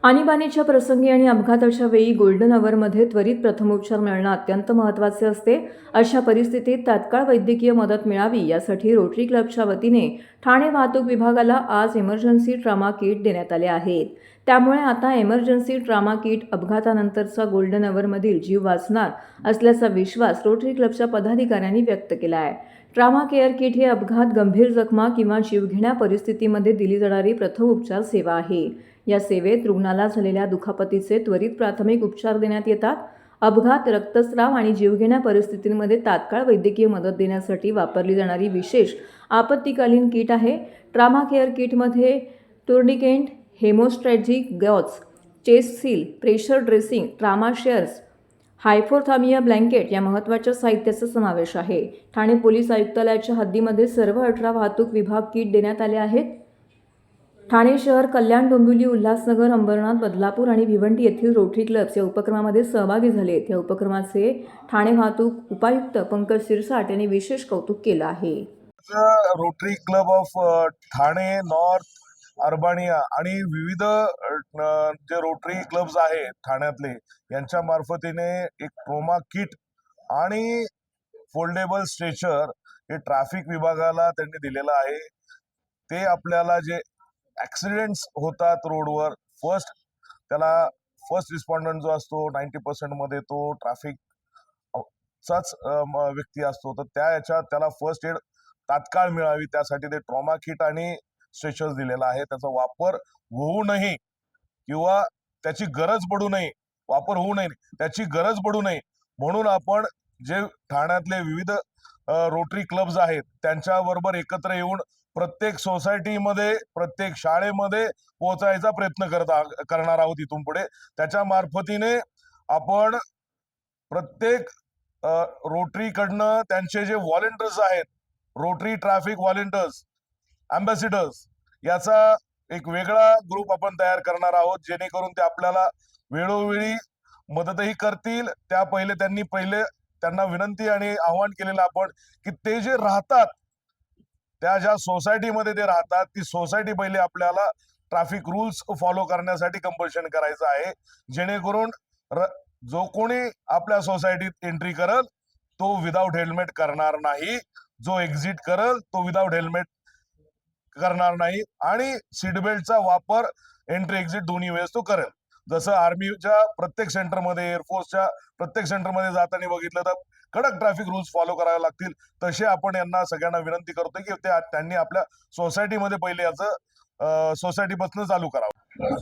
आणीबाणीच्या प्रसंगी आणि अपघाताच्या वेळी गोल्डन अवरमध्ये त्वरित प्रथमोपचार मिळणं अत्यंत महत्त्वाचे असते. अशा परिस्थितीत तात्काळ वैद्यकीय मदत मिळावी यासाठी रोटरी क्लबच्या वतीने ठाणे वाहतूक विभागाला आज इमर्जन्सी ट्रॉमा किट देण्यात आले आहेत. त्यामुळे आता इमर्जन्सी ट्रॉमा किट अपघातानंतरचा गोल्डन अवरमधील जीव वाचणार असल्याचा विश्वास रोटरी क्लबच्या पदाधिकाऱ्यांनी व्यक्त केला आहे. ट्रॉमा केअर किट हे अपघात, गंभीर जखमा किंवा जीवघेण्या परिस्थितीमध्ये दिली जाणारी प्रथमोपचार सेवा आहे. या सेवेत रुग्णाला झालेल्या दुखापतीचे त्वरित प्राथमिक उपचार देण्यात येतात. अपघात, रक्तस्राव आणि जीवघेण्या परिस्थितींमध्ये तात्काळ वैद्यकीय मदत देण्यासाठी वापरली जाणारी विशेष आपत्कालीन किट आहे. ट्रॉमा केअर किटमध्ये tourniquet, hemostatic gauze, chest seal, pressure dressing, trauma shears, hypothermia blanket या महत्त्वाच्या साहित्याचा समावेश आहे. ठाणे पोलीस आयुक्तालयाच्या हद्दीमध्ये सर्व 18 वाहतूक विभाग किट देण्यात आले आहेत. ठाणे शहर, कल्याण, डोंबिवली, उल्हासनगर, अंबरनाथ, बदलापूर आणि भिवंडी येथील रोटरी क्लब्स या उपक्रमामध्ये सहभागी झालेत. या उपक्रमाचे ठाणे वाहतूक उपायुक्त पंकज सिरसाट यांनी विशेष कौतुक केलं आहे. Rotary Club of Thane North, Urbania आणि विविध जे रोटरी क्लब्स आहेत ठाण्यातले यांच्या मार्फतीने एक ट्रोमा किट आणि फोल्डेबल स्ट्रेचर हे ट्रॅफिक विभागाला त्यांनी दिलेलं आहे. ते आपल्याला जे ॲक्सिडेंट्स होतात रोडवर, त्याला फर्स्ट रिस्पॉन्डंट जो असतो 90% मध्ये तो ट्रॅफिक चाच व्यक्ती असतो, तर त्याला फर्स्ट एड तात्काळ मिळावी त्यासाठी ते ट्रॉमा किट आणि स्ट्रेचर्स दिलेला आहे. त्याचा वापर होऊ नये किंवा त्याची गरज पडू नये, त्याची गरज पडू नये म्हणून आपण जे ठाण्यातले विविध रोटरी क्लब्स आहेत त्यांच्याबरोबर एकत्र येऊन प्रत्येक सोसायटीमध्ये, प्रत्येक शाळेमध्ये पोहोचायचा प्रयत्न करणार आहोत इथून पुढे. त्याच्या मार्फतीने आपण प्रत्येक रोटरीकडनं त्यांचे जे व्हॉलेंटियर्स आहेत, रोटरी ट्रॅफिक व्हॉलेंटियर्स, अँबॅसिडर्स, याचा एक वेगळा ग्रुप आपण तयार करणार आहोत, जेणेकरून ते आपल्याला वेळोवेळी मदतही करतील. त्यांना विनंती आणि आवाहन केलेलं आपण की ते जे राहतात, त्या ज्या सोसायटीमध्ये ते राहतात, ती सोसायटी पहिले आपल्याला ट्रॅफिक रूल्स फॉलो करण्यासाठी कंपल्शन करायचं आहे, जेणेकरून जो कोणी आपल्या सोसायटीत एंट्री करल तो विदाउट हेल्मेट करणार नाही, जो एक्झिट करल तो विदाउट हेल्मेट करणार नाही आणि सीट बेल्टचा वापर एंट्री एक्झिट दोन्ही वेळेस तो करेल. जसं आर्मीच्या प्रत्येक सेंटरमध्ये, एअरफोर्सच्या प्रत्येक सेंटरमध्ये जाताना बघितलं तर कडक ट्रॅफिक रूल्स फॉलो करावे लागतील, तसे आपण यांना सगळ्यांना विनंती करतोय की त्यांनी आपल्या सोसायटीमध्ये पहिले याचं सोसायटीपासून चालू करावं.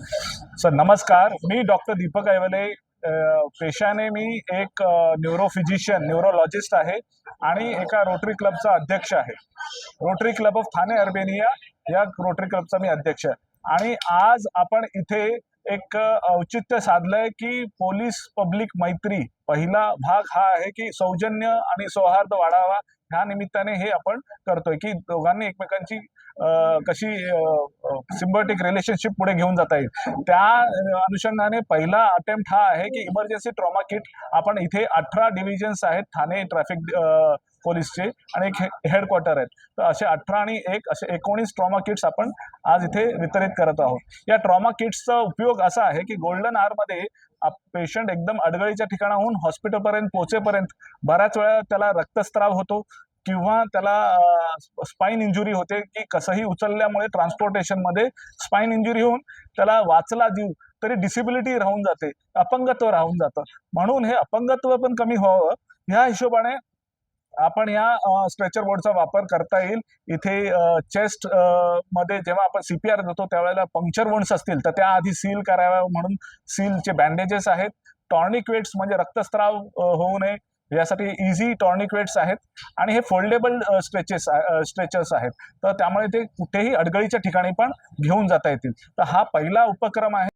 सर नमस्कार, मी डॉक्टर दीपक ऐवले. पेशाने मी एक न्यूरोफिजिशियन, न्यूरोलॉजिस्ट आहे आणि एका रोटरी क्लबचा अध्यक्ष आहे. Rotary Club of Thane Urbania या रोटरी क्लबचा मी अध्यक्ष आहे. आणि आज आपण इथे एक औचित्य साधलंय की पोलीस पब्लिक मैत्री पहिला भाग हा आहे की सौजन्य आणि सौहार्द वाढावा, ह्या निमित्ताने हे आपण करतोय की दोघांनी एकमेकांची कशी सिम्बायोटिक रिलेशनशिप पुढे घेऊन जाता येईल. त्या अनुषंगाने पहिला अटेम्प्ट हा आहे की इमर्जन्सी ट्रॉमा किट. आपण इथे 18 डिव्हिजन्स आहेत ठाणे ट्रॅफिक पोलीसचे आणि एक हेडक्वार्टर आहेत, तर असे 18 आणि असे 19 ट्रॉमा किट्स आपण आज इथे वितरित करत आहोत. या ट्रॉमा किट्सचा उपयोग असा आहे की गोल्डन आवरमध्ये पेशंट एकदम अडगळीच्या ठिकाणाहून हॉस्पिटलपर्यंत पोहोचेपर्यंत बऱ्याच वेळा त्याला रक्तस्राव होतो किंवा त्याला स्पाइन इंजुरी होते की कसंही उचलल्यामुळे ट्रान्सपोर्टेशनमध्ये स्पाइन इंजुरी होऊन त्याला वाचला जीव तरी डिसेबिलिटी राहून जाते, अपंगत्व राहून जातं. म्हणून हे अपंगत्व पण कमी व्हावं ह्या हिशोबाने आपण या स्ट्रेचर बोर्डचा वापर करता येईल. इथे चेस्ट मध्ये जेव्हा आपण CPR देतो त्यावेळेला पंक्चर वुंड्स असतील तर त्या आधी सील कराव्या म्हणून सीलचे बँडेजेस आहेत. टॉर्निक्वेट्स म्हणजे रक्तस्राव होऊ नये यासाठी इझी टॉर्निक्वेट्स आहेत आणि हे फोल्डेबल स्ट्रेचर्स आहेत, तर त्यामुळे ते कुठेही अडगळीच्या ठिकाणी पण घेऊन जाता येतील. तर हा पहिला उपक्रम आहे.